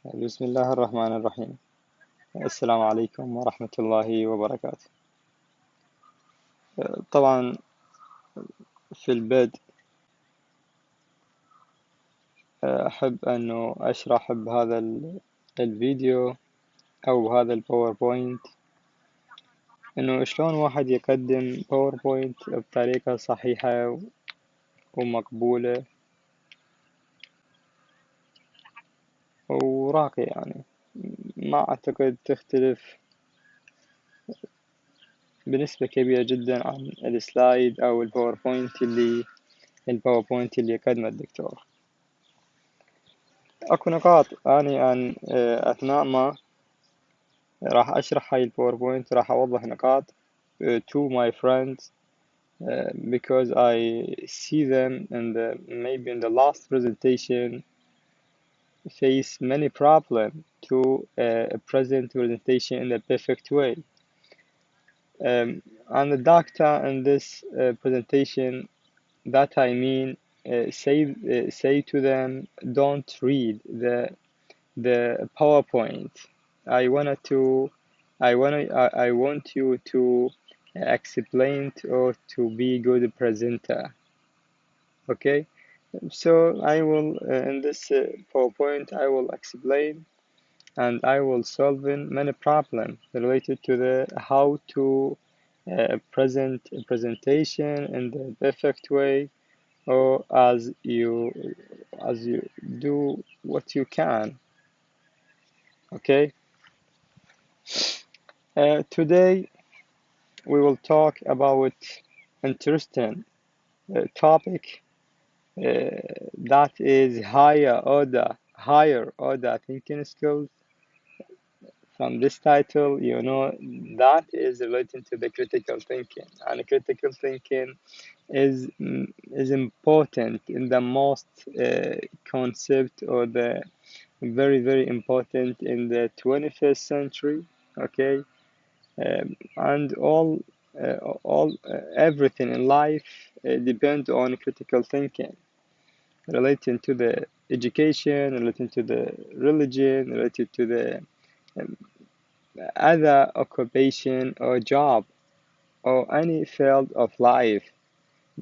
بسم الله الرحمن الرحيم. السلام عليكم ورحمة الله وبركاته. طبعا في البدء أحب أنه أشرح بهذا الفيديو أو بهذا الباوربوينت أنه شلون واحد يقدم باوربوينت بطريقة صحيحة ومقبولة وراقية، يعني ما أعتقد تختلف بنسبة كبيرة جدا عن السلايد أو الباوربوينت اللي يقدمه الدكتور. أكو نقاط أن أثناء ما راح أشرح هاي الباوربوينت راح أوضح نقاط to my friends because I see them maybe in the last presentation face many problems to present presentation in a perfect way. And the doctor in this presentation, that I mean, say to them, don't read the PowerPoint. I want you to explain or to be good presenter. Okay, so I will in this PowerPoint I will explain and I will solve many problems related to the how to present a presentation in the perfect way, or as you do what you can. Okay. Today we will talk about interesting topic that is higher order thinking skills. From this title, you know that is related to the critical thinking, and critical thinking is important in the most concept, or the very important in the 21st century. Okay. And everything in life depends on critical thinking, relating to the education, relating to the religion, related to the other occupation or job, or any field of life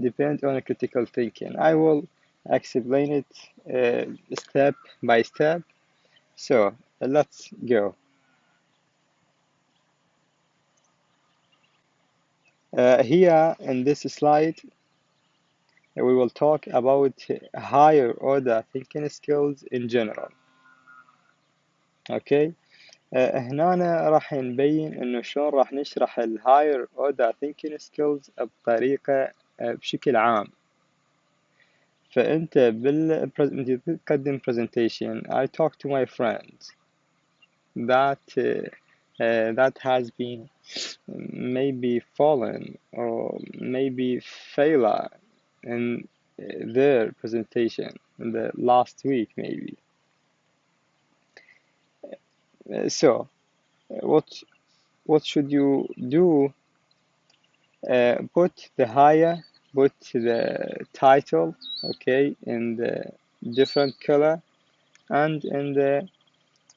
depends on critical thinking. I will explain it step by step. So let's go. Here in this slide we will talk about higher order thinking skills in general. اوكي. هنا راح نبين انه شلون راح نشرح ال higher order thinking skills بطريقة بشكل عام. فانت تقدم presentation. I talk to my friends that has been maybe fallen or maybe failure in their presentation in the last week maybe. So what should you do? Put the title, okay, in the different color and in the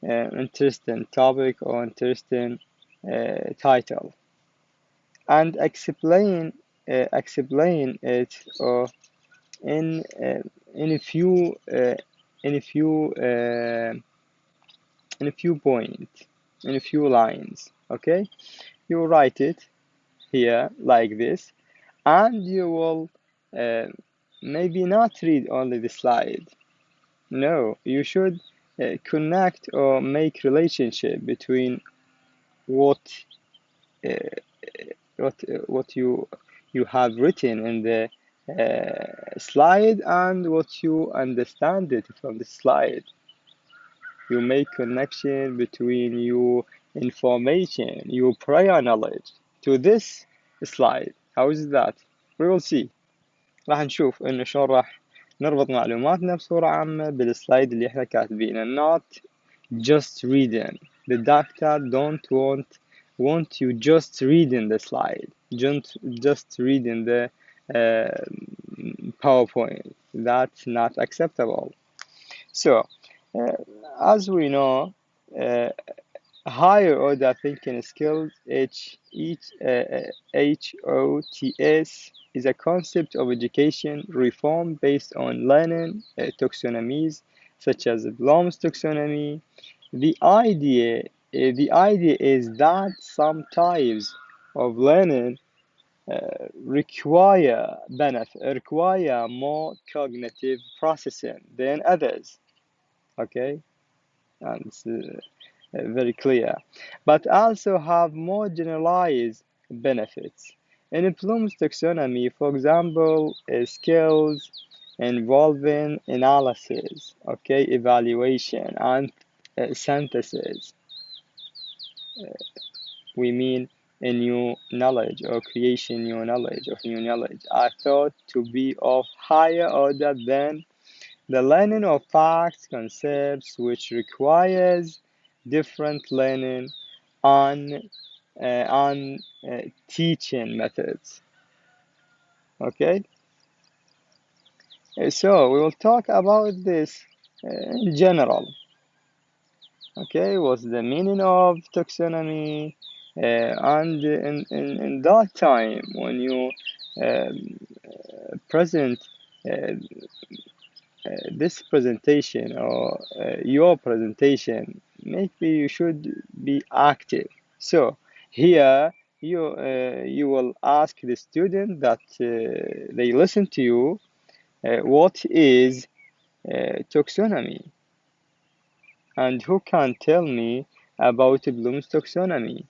interesting topic or interesting title, and explain it or in a few points, in a few lines. Okay, you write it here like this, and you will maybe not read only the slide. No, you should connect or make relationship between what you have written in the slide and what you understand it from the slide. You make connection between your information, your prior knowledge to this slide. How is that? We will see. راح نشوف إنه شلون راح نربط معلوماتنا بصورة عامة بالسلايد اللي إحنا كاتبينه. Not just reading. The doctor don't want you just reading the slide, just reading the PowerPoint. That's not acceptable. So As we know, higher order thinking skills, HOTS, is a concept of education reform based on learning taxonomies such as Bloom's taxonomy. The idea is that some types of learning require more cognitive processing than others. Okay, and it's very clear, but also have more generalized benefits. In Bloom's taxonomy, for example, skills involving analysis, okay, evaluation, and synthesis. We mean a new knowledge or creation new knowledge of new knowledge are thought to be of higher order than the learning of facts, concepts, which requires different learning on teaching methods. Okay, so we will talk about this in general. Okay, what's the meaning of taxonomy? And in that time, when you present this presentation or your presentation, maybe you should be active. So here you will ask the student that they listen to you, what is taxonomy, and who can tell me about Bloom's taxonomy,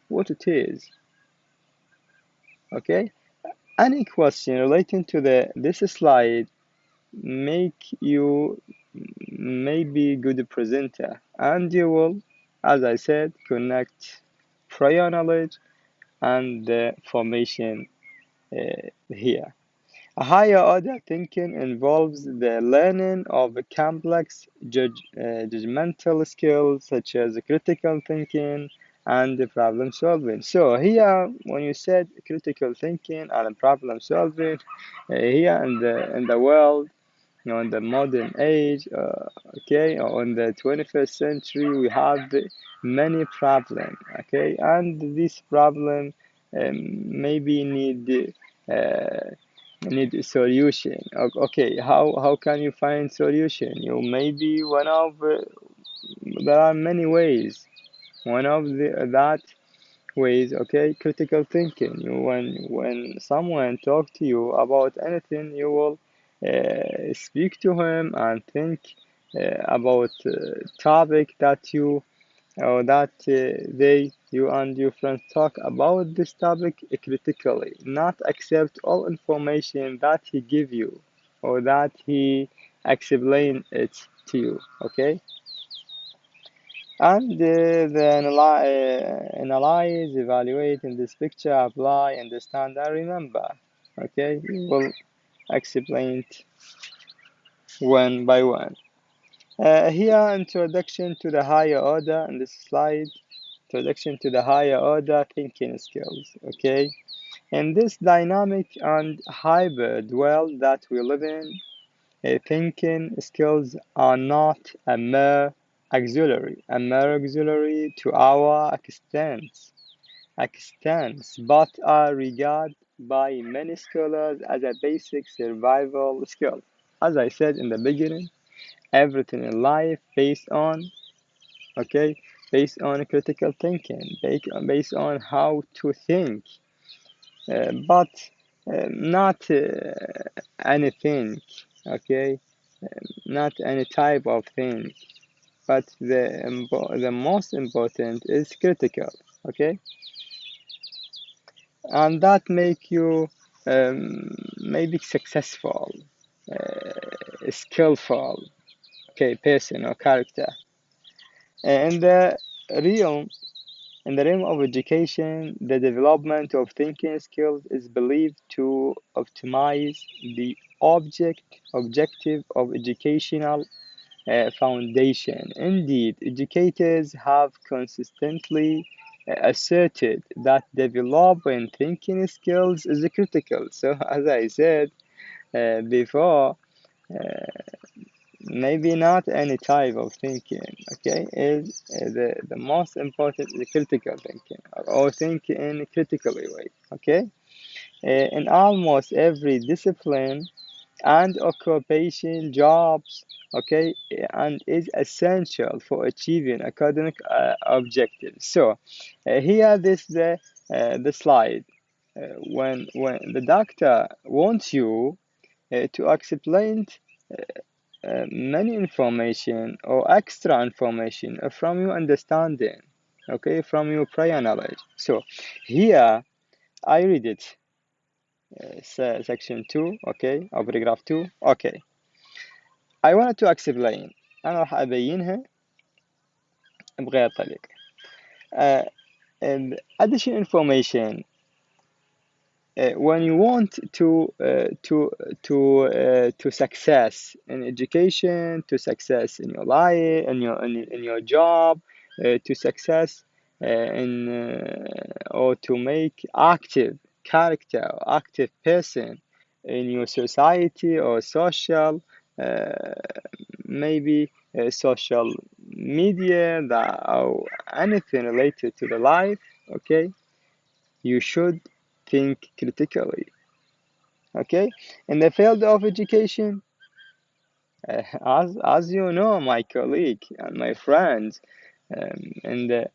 what it is. Okay, any question relating to this slide make you maybe good presenter, and you will, as I said, connect prior knowledge and the formation here. A higher order thinking involves the learning of complex judgmental skills such as critical thinking and problem solving. So here, when you said critical thinking and problem solving, here in the world, in the modern age, okay, or in the 21st century, we have many problems, okay, and this problem maybe need a solution. Okay, how can you find solution? You maybe there are many ways. One of that ways, okay, critical thinking. When someone talk to you about anything, you will speak to him and think about topic that you or that you and your friends talk about this topic critically, not accept all information that he give you or that he explain it to you, okay? And analyze, evaluate in this picture, apply, understand, and remember, okay? We will explain it one by one. Here, introduction to the higher order in this slide. Introduction to the higher order thinking skills, okay? In this dynamic and hybrid world that we live in, thinking skills are not a mere auxiliary to our existence, but are regarded by many scholars as a basic survival skill. As I said in the beginning, everything in life based on, okay, based on critical thinking, based on how to think, but not anything, okay, not any type of thing, but the most important is critical, okay, and that make you maybe successful, skillful, okay, person or character. And the realm In the realm of education, the development of thinking skills is believed to optimize the objective of educational foundation. Indeed, educators have consistently asserted that developing thinking skills is critical. So, as I said before, maybe not any type of thinking, okay, is the most important is critical thinking, or thinking in a critically way, okay. In almost every discipline and occupation, jobs, okay, and is essential for achieving academic objectives. So here this the slide. When the doctor wants you to explain many information or extra information from your understanding, okay, from your prior knowledge. So here I read it, section 2, okay, or paragraph 2, okay. I wanted to explain. أنا راح أبينها بغير طريقة. Additional information. When you want to success in education, to success in your life, in your job, to success or to make active character, or active person in your society or social, maybe social media or anything related to the life, okay, you should think critically, okay. In the field of education, as you know, my colleague and my friends, in the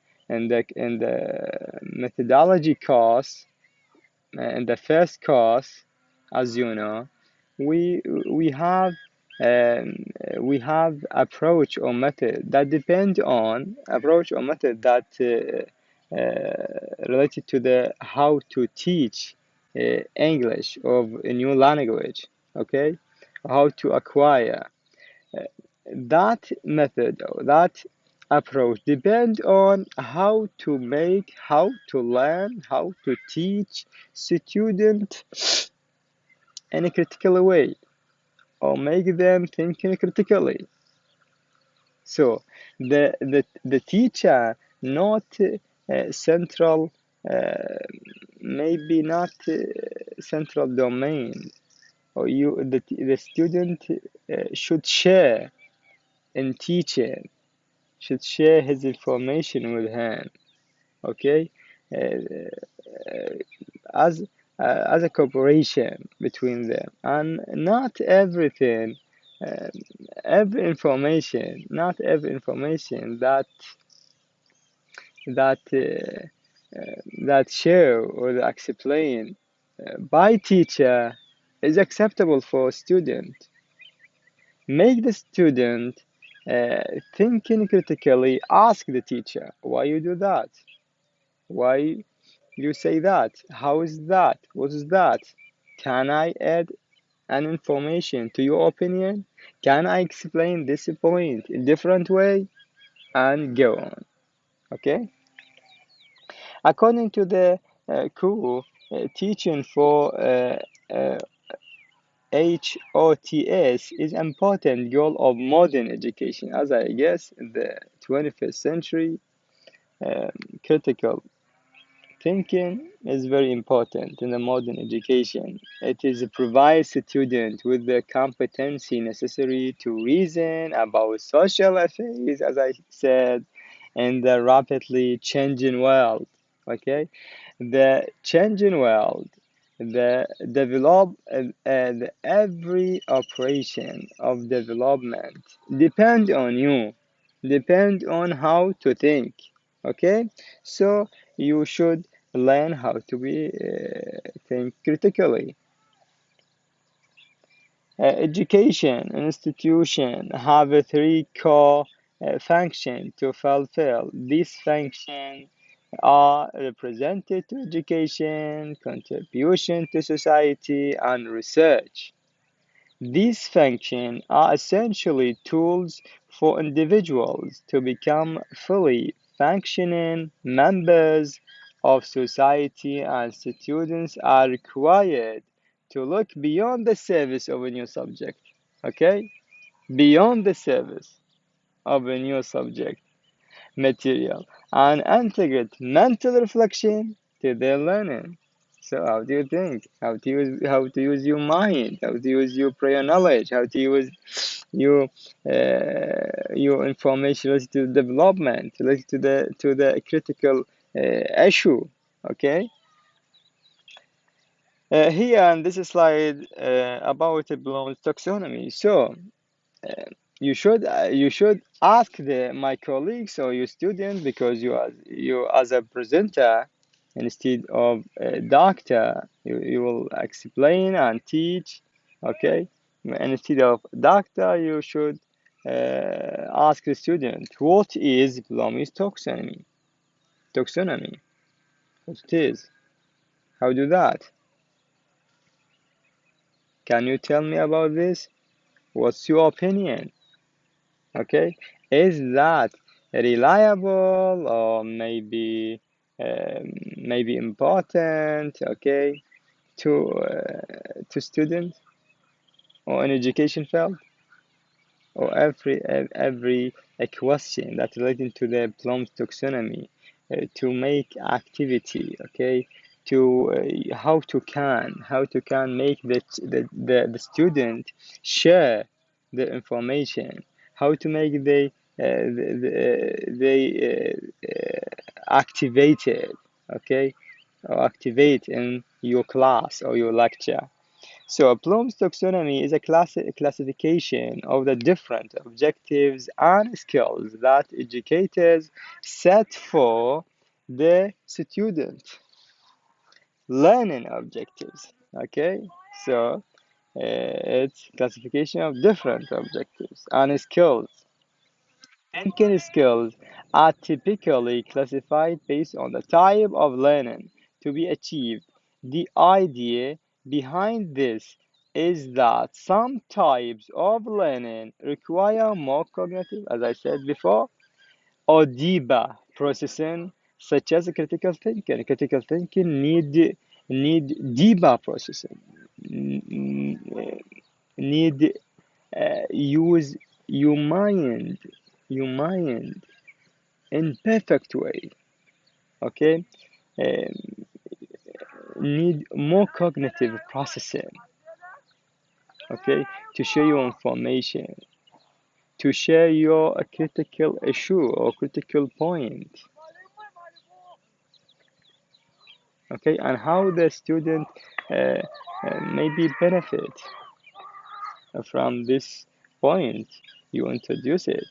methodology course, in the first course, as you know, we we have we have approach or method that depend on approach or method that related to the how to teach English of a new language, okay, how to acquire that method or that approach depend on how to make, how to learn, how to teach student in a critical way or make them thinking critically. So the teacher not central, maybe not central domain, or the student should share in teaching, should share his information with him, okay, as as a cooperation between them, and not everything, uh, not every information that that that share or explain by teacher is acceptable for student. Make the student thinking critically. Ask the teacher why you do that, why you say that, how is that, what is that, can I add an information to your opinion, can I explain this point in different way, and go on, okay. According to the cool teaching for HOTS is important goal of modern education, as I guess in the 21st century. Critical thinking is very important in the modern education. It is provides students with the competency necessary to reason about social affairs, as I said, in the rapidly changing world. Okay, the changing world, every operation of development depend on you, depend on how to think. Okay, so you should learn how to be think critically. Education institution have a three core function to fulfill. These functions are represented to education, contribution to society, and research. These functions are essentially tools for individuals to become fully functioning members of society, and students are required to look beyond the service of a new subject, okay? Beyond the service of a new subject material and integrate mental reflection to their learning. So how do you think? How to use your mind? How to use your prior knowledge? How to use your information related to development, related to the critical issue. Okay. Here on this slide about Bloom's taxonomy. So you should ask my colleagues or your student, because you as a presenter instead of a doctor, you will explain and teach. Okay, and instead of doctor, you should ask the student, what is Bloom's taxonomy? Taxonomy, what it is? How do that? Can you tell me about this? What's your opinion? Okay, is that reliable, or maybe important? Okay, to students or in education field, or every a question that relating to the Bloom's taxonomy, to make activity. Okay, to how to can make the student share the information, how to make they activated. Okay, or activate in your class or your lecture. So Bloom's taxonomy is a classification of the different objectives and skills that educators set for the student learning objectives. Okay, so it's classification of different objectives and skills. Thinking skills are typically classified based on the type of learning to be achieved. The idea behind this is that some types of learning require more cognitive, as I said before, or deeper processing, such as critical thinking. Critical thinking need deeper processing, need use your mind in perfect way. Okay, um, need more cognitive processing. Okay, to share your information, to share your critical issue or critical point. Okay, and how the student uh, maybe benefit from this point you introduce it.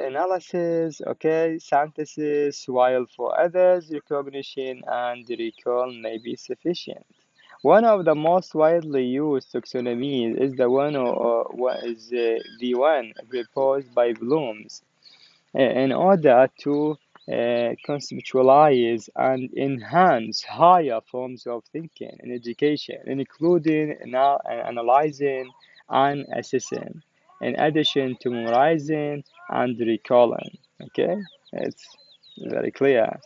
Analysis, okay, synthesis, while for others, recognition and recall may be sufficient. One of the most widely used taxonomies is the one proposed by Bloom's in order to conceptualize and enhance higher forms of thinking in education, including analyzing and assessing, in addition to memorizing and recalling. Okay, it's very clear.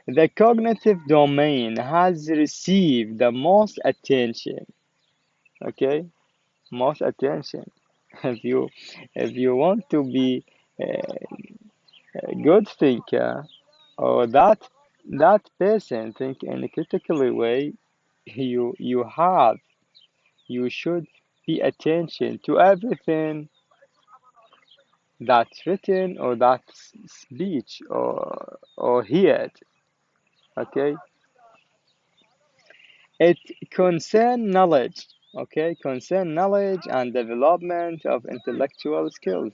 The cognitive domain has received the most attention. Okay, most attention. If you want to be a good thinker, or that person think in a critical way, you should pay attention to everything that's written or that's speech or heard. Okay, it concern knowledge. Okay, concern knowledge and development of intellectual skills.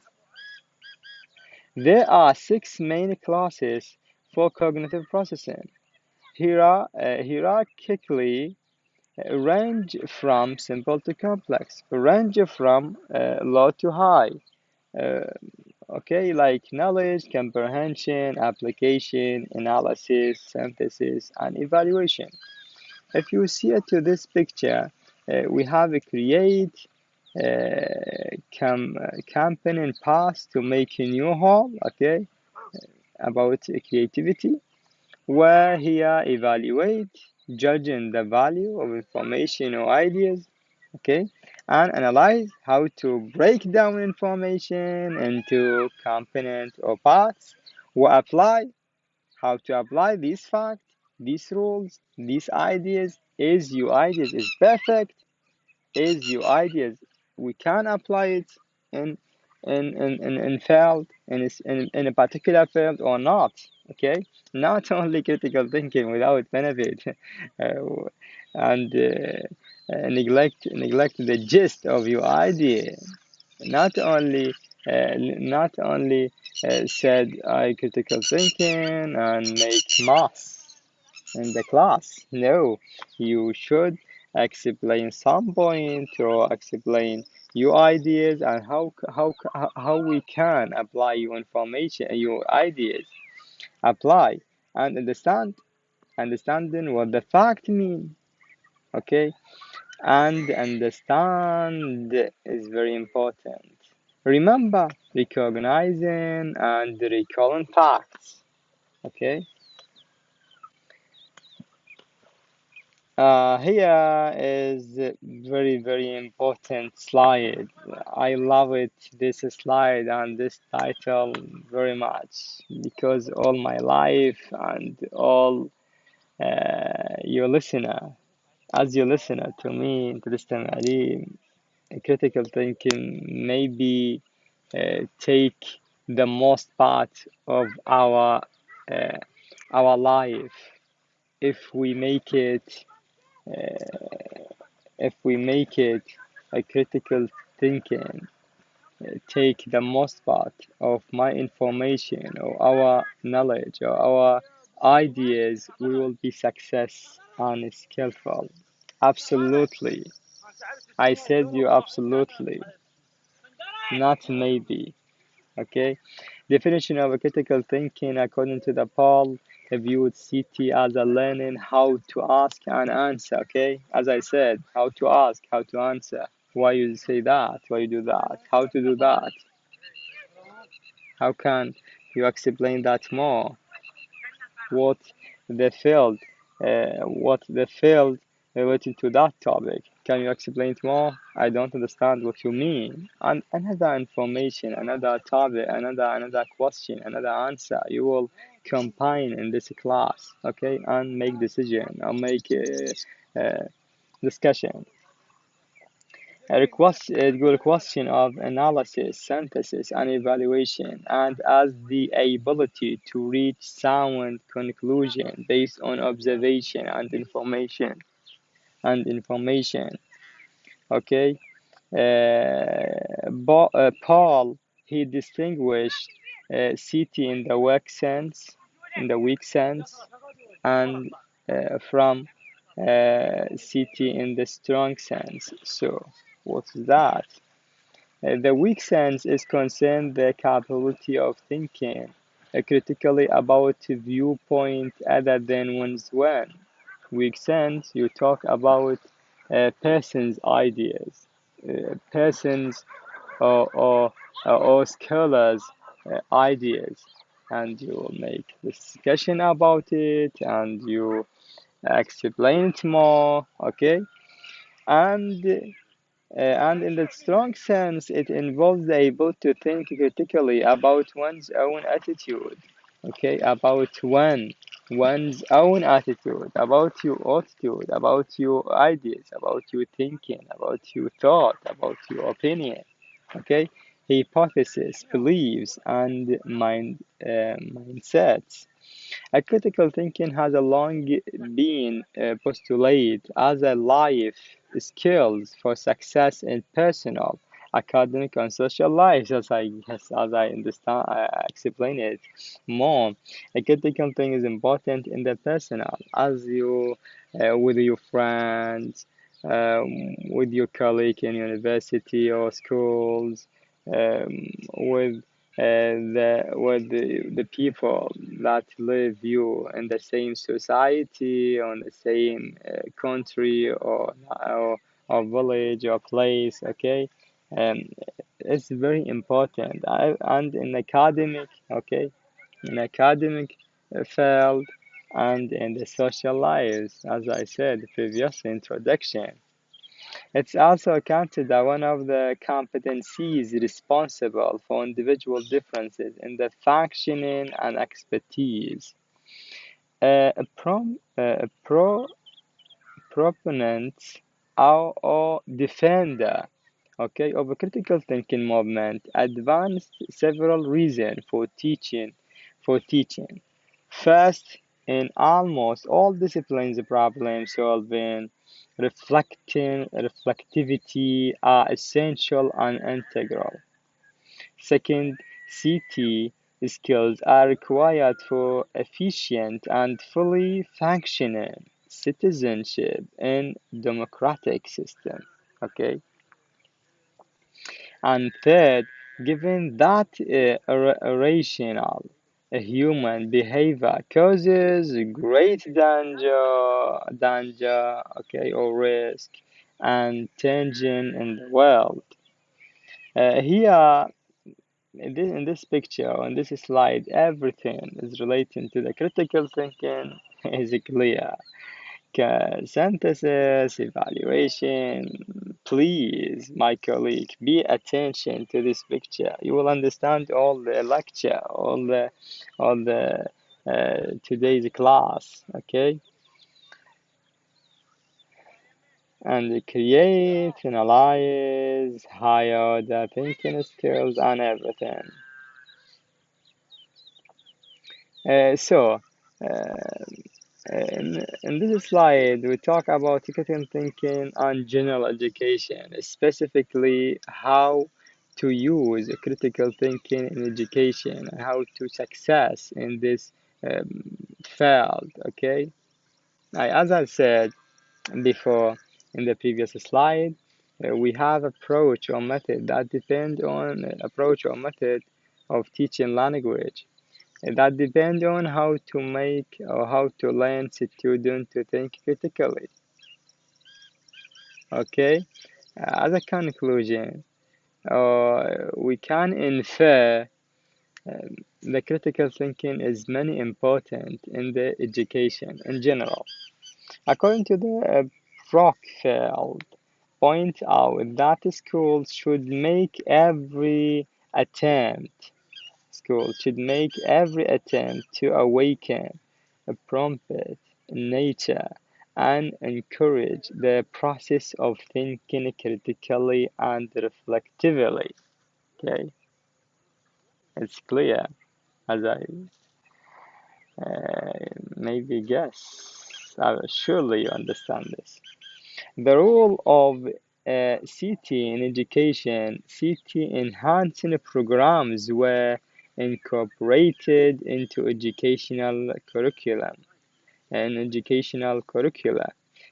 There are 6 main classes for cognitive processing, hierarchically range from simple to complex, range from low to high. Uh, okay, like knowledge, comprehension, application, analysis, synthesis, and evaluation. If you see it to this picture, we have a create, campaign path to make a new hall. Okay, about creativity, where here evaluate, judging the value of information or ideas. Okay, and analyze, how to break down information into components or parts, or apply, how to apply these facts, these rules, these ideas Is your ideas is perfect? Is your ideas we can apply it in field in a particular field or not? Okay, not only critical thinking without benefit, and neglect the gist of your idea. Not only said I critical thinking and make maths in the class. No, you should explain some point or explain your ideas and how we can apply your information, your ideas, apply and understanding what the fact mean. Okay, and understand is very important. Remember recognizing and recalling facts. Okay. Here is a very important slide. I love it, this slide and this title very much because all my life and all your listener, as you listener to me, to تستمع critical thinking maybe take the most part of uh, our life if we make it. If we make it a critical thinking, take the most part of my information or our knowledge or our ideas, we will be success and skillful. Absolutely. I said you absolutely, not maybe. Okay. Definition of a critical thinking according to the Paul viewed CT as a learning how to ask and answer. Okay, as I said, how to ask, how to answer, why you say that, why you do that, how to do that. How can you explain that more? What the field, related to that topic? Can you explain it more? I don't understand what you mean. And another information, another topic, another question, another answer. You will combine in this class, okay, and make decision or make discussion. A good question of analysis, synthesis, and evaluation, and as the ability to reach sound conclusion based on observation and information. Okay. Paul, he distinguished city in the weak sense, and from city in the strong sense. So, what's that? The weak sense is concerned the capability of thinking critically about a viewpoint other than one's own. Weak sense, you talk about a person's ideas, persons or scholars' ideas, and you make discussion about it and you explain it more, okay? And and in the strong sense, it involves the ability to think critically about one's own attitude, okay, about one's own attitude, about your attitude, about your ideas, about your thinking, about your thought, about your opinion, okay, hypothesis, beliefs, and mindsets. A critical thinking has a long been postulated as a life skills for success in personal, academic, and social life. As I understand, I explain it more. A critical thinking is important in the personal, as you with your friends, with your colleague in university or schools, with the people that live you in the same society or in the same country or village or place, okay. um, it's very important. And in academic, okay, in academic field and in the social lives, as I said previous introduction. It's also considered one of the competencies responsible for individual differences in the functioning and expertise. A proponents or defender, okay, of a critical thinking movement advanced several reasons for teaching. First, in almost all disciplines, problem solving, reflectivity are essential and integral. Second, CT skills are required for efficient and fully functioning citizenship in democratic system. Okay. And third, given that irrational human behavior causes great danger, okay, or risk and tension in the world. Here, in this picture, on this slide, everything is relating to the critical thinking is clear. Synthesis, evaluation. Please, my colleague, pay attention to this picture. You will understand all the lecture, all the today's class. Okay, and create, analyze, higher the thinking skills and everything. So. In this slide, we talk about critical thinking and general education, specifically how to use critical thinking in education and how to success in this field. Okay, as I said before in the previous slide, we have approach or method that depend on approach or method of teaching language that depend on how to make or how to learn students to think critically. Okay, as a conclusion, we can infer the critical thinking is many important in the education in general. According to the Brockfield, point out that schools should make every attempt to awaken a prompt nature and encourage the process of thinking critically and reflectively. Okay, it's clear as I maybe guess. Surely you understand this. The role of CT in education, CT enhancing programs were incorporated into educational curricula.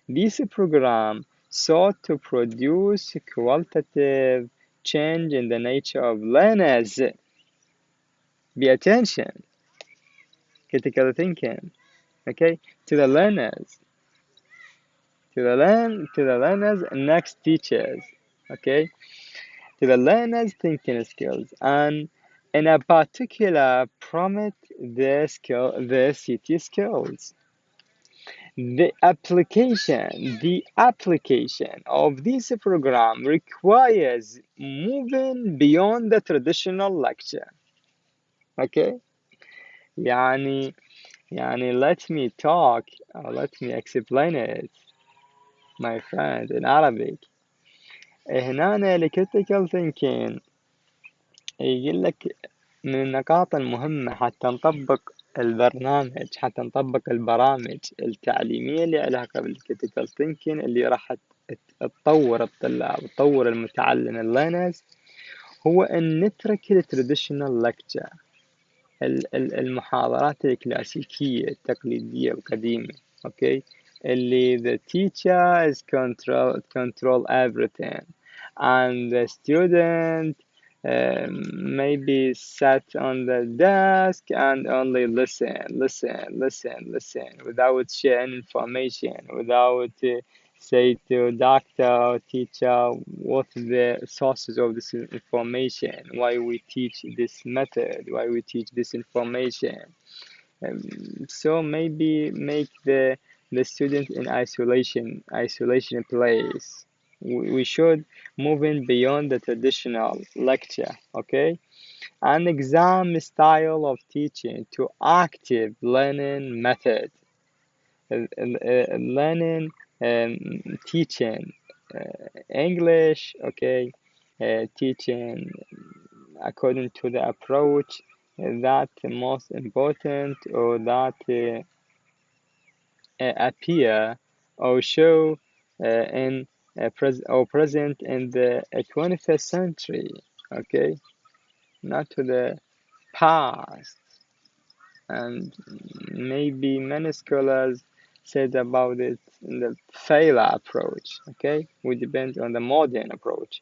This program sought to produce qualitative change in the nature of learners. Pay attention, critical thinking, okay, to the learners, to the learners next teachers, okay, to the learners thinking skills, and in a particular promote their CT skills. The application of this program requires moving beyond the traditional lecture. Okay, يعني let me talk or let me explain it, my friend, in Arabic. هنا ال critical thinking يقول لك من النقاط المهمة حتى نطبق البرامج التعليمية اللي علاقة بالكريتيكال ثينكينج اللي راح تطور الطلاب وتطور المتعلم الليرنرز، هو أن نترك التراديشنال لكتشر، المحاضرات الكلاسيكية التقليدية القديمة. okay، اللي the teacher is control everything and the student maybe sat on the desk and only listen without sharing information, without say to doctor or teacher what the sources of this information, why we teach this method, why we teach this information. So maybe make the student in isolation place. We should move in beyond the traditional lecture, okay? An exam style of teaching to active learning method. Learning teaching English, okay, teaching according to the approach that most important or that appear or show in present in the 21st century, okay, not to the past. And maybe many scholars said about it in the failure approach, okay, we depend on the modern approach.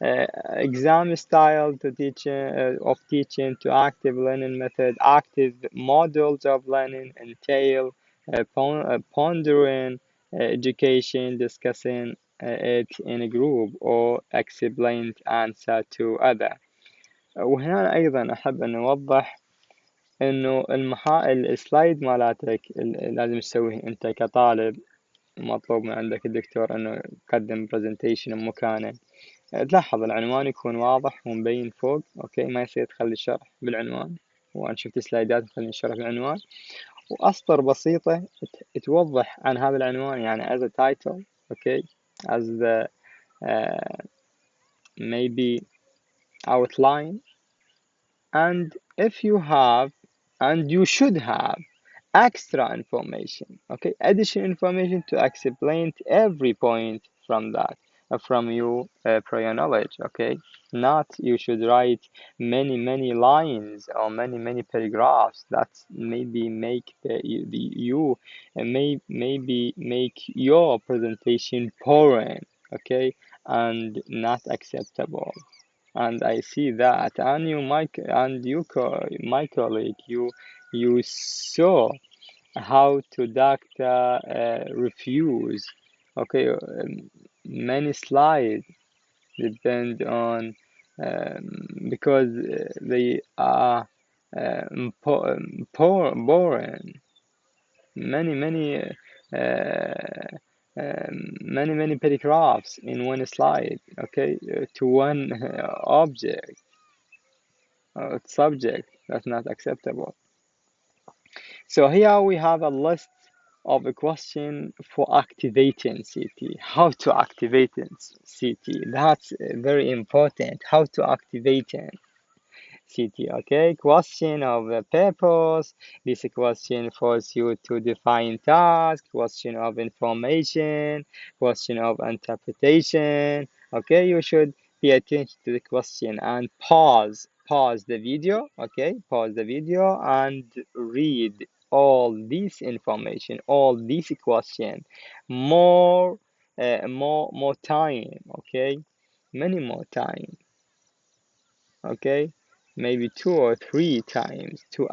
Exam style to of teaching to active learning method. Active models of learning entail pondering education, discussing it in a group, or explained answer to other. وهنا أيضا أحب أن أوضح إنه السلايد مالتك لازم تسويه أنت كطالب. مطلوب من عندك الدكتور إنه يقدم برزنتيشن بمكانه. تلاحظ العنوان يكون واضح ومبين فوق، أوكي، ما يصير تخلي الشرح بالعنوان. وأنا شفت سلايدات تخلي الشرح بالعنوان، وأسطر بسيطة توضح عن هذا العنوان، يعني as a title, okay, as the maybe outline. And if you have, and you should have, extra information, okay, additional information to explain every point from that, from your prior knowledge, okay. Not you should write many lines or many paragraphs that maybe make you maybe make your presentation boring, okay, and not acceptable. And I see that, and my colleague, you saw how to doctor refuse. Okay, many slides depend on because they are boring. Many paragraphs in one slide. Okay, to one object subject. That's not acceptable. So here we have a list of a question for activating CT. How to activate CT? That's very important. How to activate CT, okay? Question of the purpose. This question forces you to define task. Question of information. Question of interpretation. Okay, you should pay attention to the question and pause the video, okay? Pause the video and read all this information, all these questions, more time, okay? Many more time, okay, maybe 2 or 3 times to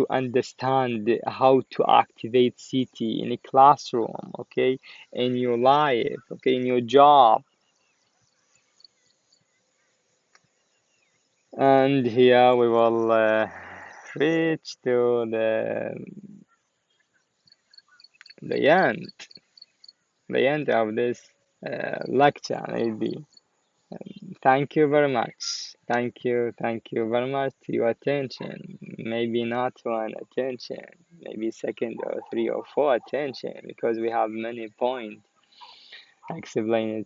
understand how to activate CT in a classroom, okay, in your life, okay, in your job. And here we will reach to the end of this lecture, maybe. Thank you very much. Thank you very much to your attention. Maybe not one attention, maybe second or 3 or 4 attention, because we have many points explained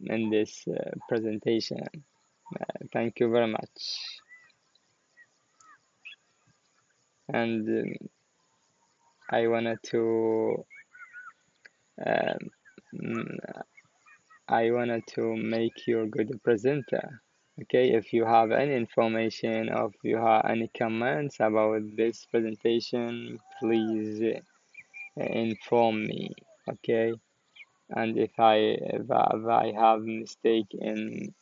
in this presentation. Thank you very much. And I wanted to make you a good presenter. Okay, if you have any information or if you have any comments about this presentation, please inform me. Okay, and if I have mistake in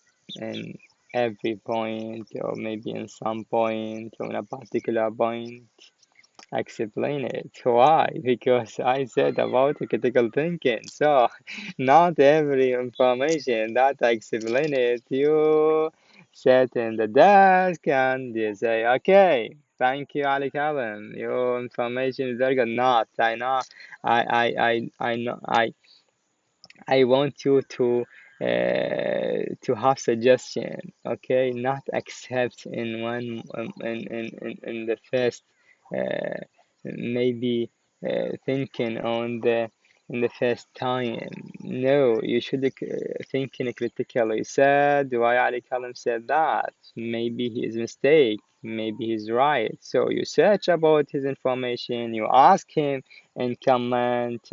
every point, or maybe in some point, or in a particular point, explain it. Why? Because I said about critical thinking. So not every information that I explain it, you sit in the desk and you say, okay, thank you, Ali Kevin. Your information is very good. Not. I know. I know. I want you to have suggestion, okay, not accept in one in the first maybe thinking on the in the first time. No, you should think critically. Said why Ali Kalam said that. Maybe he is mistake. Maybe he's right. So you search about his information. You ask him and comment.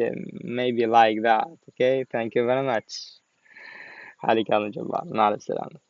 Maybe like that. Okay. Thank you very much. Ali Kalam Jabbar. مع السلامة.